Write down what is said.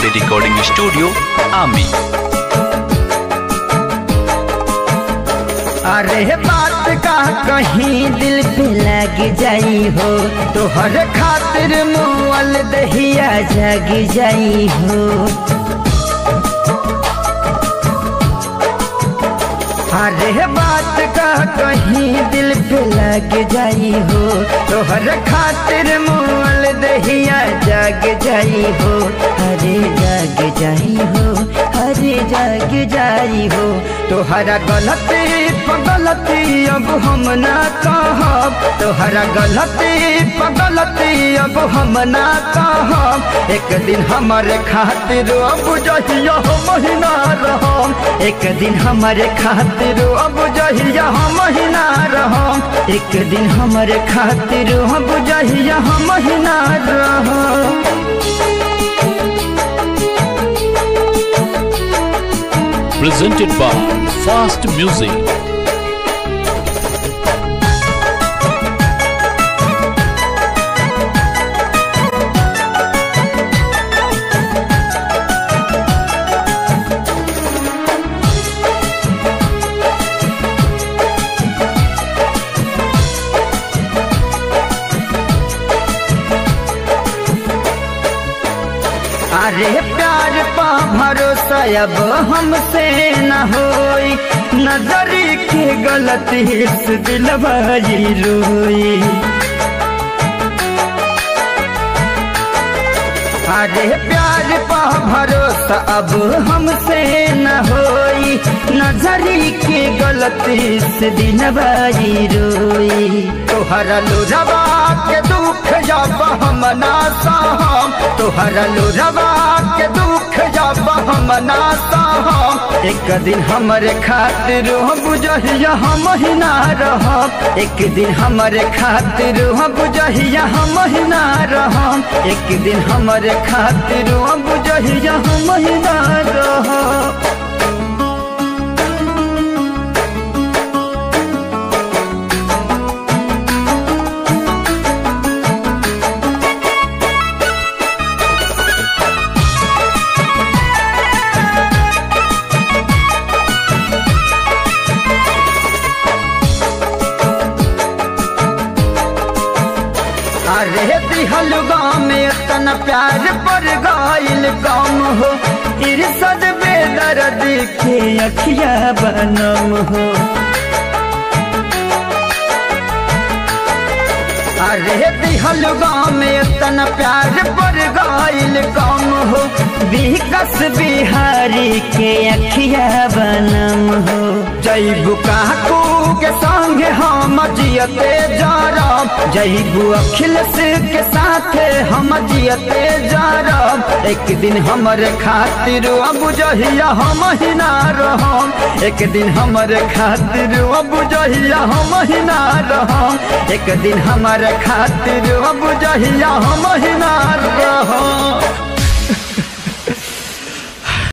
Bombay recording studio आमी। अरे बात का कहीं दिल पे लग जाई हो, तोहर खातिर मुअल दहिया जग जाई हो। अरे बात का कहीं दिल पे लग जाई हो, तोहर खातिर मुअल दहिया जग जाई हो। अरे जग जाई हो, अरे जग जाई हो। तोहरा गलती पगलती अब हम ना कहब, तोहरा गलती पगलती अब हम ना कहब। एक दिन हमारे खातिर अब जहिया महीना रहम, एक दिन हमारे खातिर अब जहिया महीना रहम, एक दिन हमारे खातिर अब जहिया महीना रहम। Presented by Fast Music। अरे प्यार पा भरोसा अब हमसे न होई, नजरी के गलती से दिलवाई रोई। अरे प्यार पा भरोसा अब हमसे न होई, नजरी के गलती से दिलवाई रोई। तोहरा लोरवा के दुख जब हम ना सहम, तोहरा लोरवा के दुख जब हम ना सहम। एक दिन हमारे खातिर बुझहिया महीना रहम, एक दिन हमारे खातिर बुझहिया महीना रहम, एक दिन हमारे खातिर बुझहिया महीना रहम। अरे दिहलुगा में तन प्यार पर गाइल कम हो, इरसद बेदर्द के अखिया बनम हो। अरे दिहलुगा में तन प्यार पर गाइल कम हो, विकस बिहारी के अखिया बनम हो। जैबू काकू के संग हम जियते जारब, जैबू अखिलेश के साथ हम जियते जारब। एक दिन हमारे खातिर अब जहिया महीना रहम, एक दिन हमारे खातिर अब जहिया महीना रहम, एक दिन हमारे खातिर अब जहिया महीना रहम।